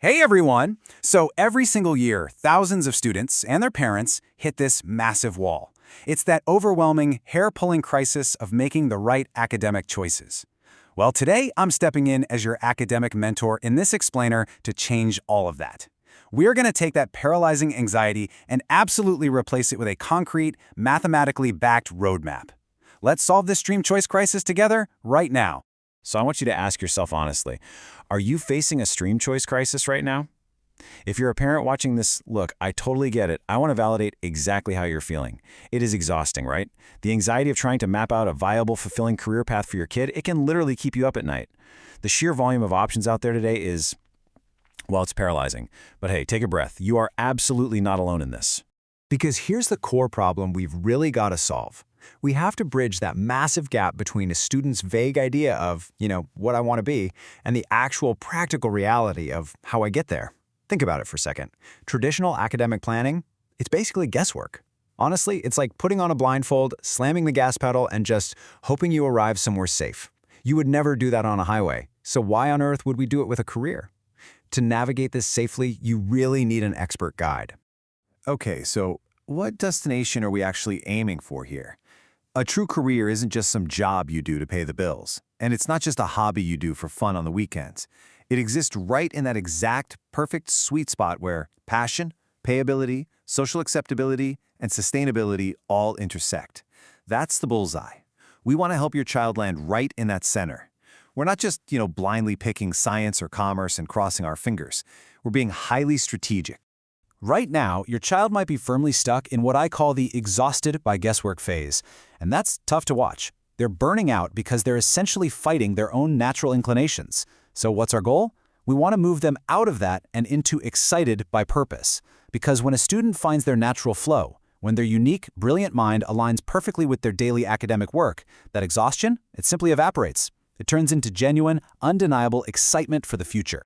Hey everyone! So every single year, thousands of students and their parents hit this massive wall. It's that overwhelming, hair-pulling crisis of making the right academic choices. Well, today I'm stepping in as your academic mentor in this explainer to change all of that. We're going to take that paralyzing anxiety and absolutely replace it with a concrete, mathematically backed roadmap. Let's solve this dream choice crisis together right now. So I want you to ask yourself honestly, are you facing a stream choice crisis right now? If you're a parent watching this, look, I totally get it. I want to validate exactly how you're feeling. It is exhausting, right? The anxiety of trying to map out a viable, fulfilling career path for your kid, it can literally keep you up at night. The sheer volume of options out there today is, well, it's paralyzing. But hey, take a breath. You are absolutely not alone in this. Because here's the core problem we've really got to solve. We have to bridge that massive gap between a student's vague idea of, what I want to be, and the actual practical reality of how I get there. Think about it for a second. Traditional academic planning, it's basically guesswork. Honestly, it's like putting on a blindfold, slamming the gas pedal, and just hoping you arrive somewhere safe. You would never do that on a highway, so why on earth would we do it with a career? To navigate this safely, you really need an expert guide. Okay, so what destination are we actually aiming for here? A true career isn't just some job you do to pay the bills, and it's not just a hobby you do for fun on the weekends. It exists right in that exact, perfect sweet spot where passion, payability, social acceptability, and sustainability all intersect. That's the bullseye. We want to help your child land right in that center. We're not just, blindly picking science or commerce and crossing our fingers. We're being highly strategic. Right now, your child might be firmly stuck in what I call the exhausted by guesswork phase, and that's tough to watch. They're burning out because they're essentially fighting their own natural inclinations. So what's our goal? We want to move them out of that and into excited by purpose. Because when a student finds their natural flow, when their unique, brilliant mind aligns perfectly with their daily academic work, that exhaustion, it simply evaporates. It turns into genuine, undeniable excitement for the future.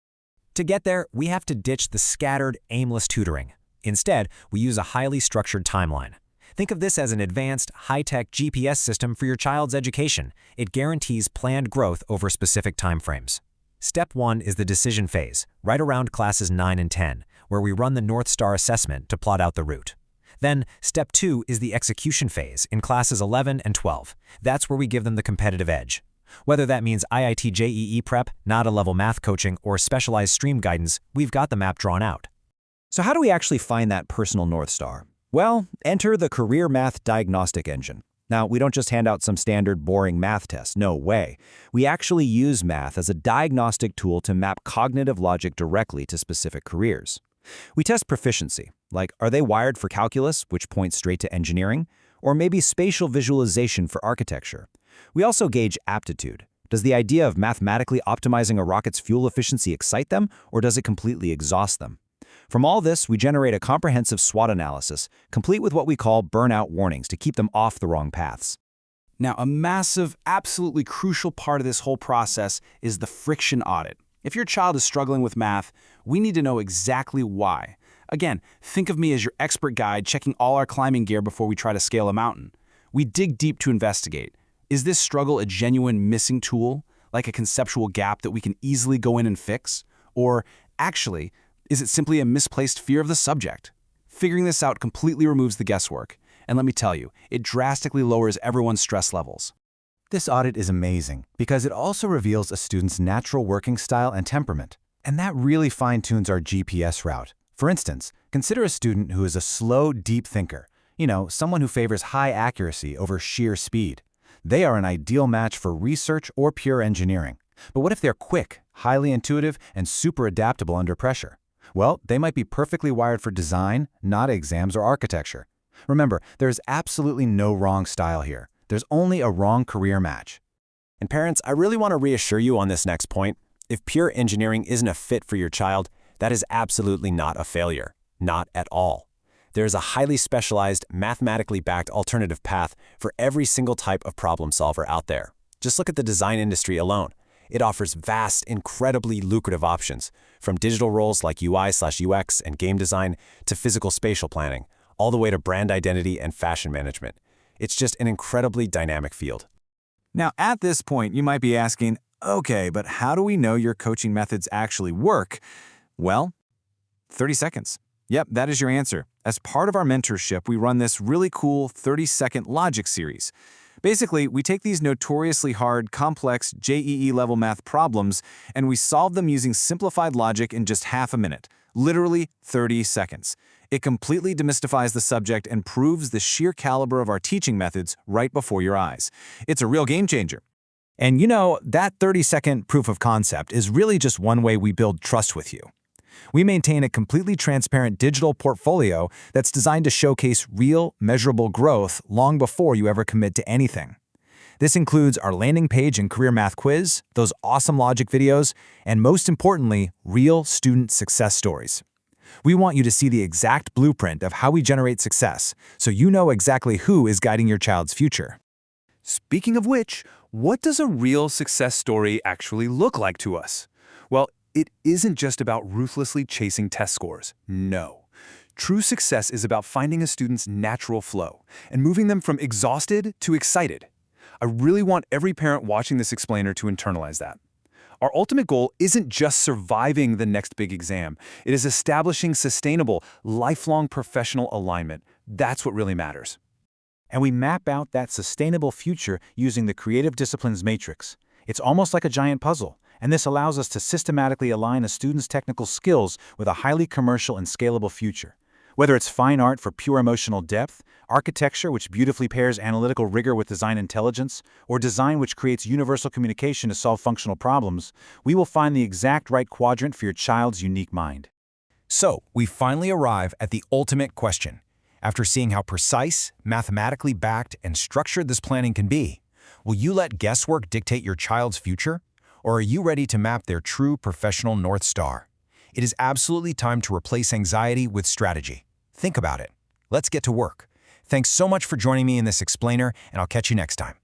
To get there, we have to ditch the scattered, aimless tutoring. Instead, we use a highly structured timeline. Think of this as an advanced, high-tech GPS system for your child's education. It guarantees planned growth over specific timeframes. Step 1 is the decision phase, right around classes 9 and 10, where we run the North Star assessment to plot out the route. Then, Step 2 is the execution phase in classes 11 and 12. That's where we give them the competitive edge. Whether that means IIT JEE prep, NADA-level math coaching, or specialized stream guidance, we've got the map drawn out. So how do we actually find that personal North Star? Well, enter the Career-Math Diagnostic Engine. Now, we don't just hand out some standard boring math test, no way. We actually use math as a diagnostic tool to map cognitive logic directly to specific careers. We test proficiency, like are they wired for calculus, which points straight to engineering, or maybe spatial visualization for architecture. We also gauge aptitude. Does the idea of mathematically optimizing a rocket's fuel efficiency excite them, or does it completely exhaust them? From all this, we generate a comprehensive SWOT analysis, complete with what we call burnout warnings to keep them off the wrong paths. Now, a massive, absolutely crucial part of this whole process is the friction audit. If your child is struggling with math, we need to know exactly why. Again, think of me as your expert guide checking all our climbing gear before we try to scale a mountain. We dig deep to investigate. Is this struggle a genuine missing tool, like a conceptual gap that we can easily go in and fix? Or, actually, is it simply a misplaced fear of the subject? Figuring this out completely removes the guesswork. And let me tell you, it drastically lowers everyone's stress levels. This audit is amazing because it also reveals a student's natural working style and temperament. And that really fine-tunes our GPS route. For instance, consider a student who is a slow, deep thinker. Someone who favors high accuracy over sheer speed. They are an ideal match for research or pure engineering. But what if they're quick, highly intuitive, and super adaptable under pressure? Well, they might be perfectly wired for design, not exams or architecture. Remember, there's absolutely no wrong style here. There's only a wrong career match. And parents, I really want to reassure you on this next point. If pure engineering isn't a fit for your child, that is absolutely not a failure. Not at all. There is a highly specialized, mathematically backed alternative path for every single type of problem solver out there. Just look at the design industry alone. It offers vast, incredibly lucrative options, from digital roles like UI/UX and game design to physical spatial planning, all the way to brand identity and fashion management. It's just an incredibly dynamic field. Now, at this point, you might be asking, okay, but how do we know your coaching methods actually work? Well, 30 seconds. Yep, that is your answer. As part of our mentorship, we run this really cool 30-second logic series. Basically, we take these notoriously hard, complex JEE-level math problems, and we solve them using simplified logic in just half a minute, literally 30 seconds. It completely demystifies the subject and proves the sheer caliber of our teaching methods right before your eyes. It's a real game changer. And you know, that 30-second proof of concept is really just one way we build trust with you. We maintain a completely transparent digital portfolio that's designed to showcase real, measurable growth long before you ever commit to anything. This includes our landing page and career math quiz, those awesome logic videos, and most importantly, real student success stories. We want you to see the exact blueprint of how we generate success, so you know exactly who is guiding your child's future. Speaking of which, what does a real success story actually look like to us? Well, it isn't just about ruthlessly chasing test scores. No. True success is about finding a student's natural flow and moving them from exhausted to excited. I really want every parent watching this explainer to internalize that. Our ultimate goal isn't just surviving the next big exam. It is establishing sustainable, lifelong professional alignment. That's what really matters. And we map out that sustainable future using the Creative Disciplines Matrix. It's almost like a giant puzzle, and this allows us to systematically align a student's technical skills with a highly commercial and scalable future. Whether it's fine art for pure emotional depth, architecture which beautifully pairs analytical rigor with design intelligence, or design which creates universal communication to solve functional problems, we will find the exact right quadrant for your child's unique mind. So, we finally arrive at the ultimate question. After seeing how precise, mathematically backed, and structured this planning can be, will you let guesswork dictate your child's future? Or are you ready to map their true professional North Star? It is absolutely time to replace anxiety with strategy. Think about it. Let's get to work. Thanks so much for joining me in this explainer, and I'll catch you next time.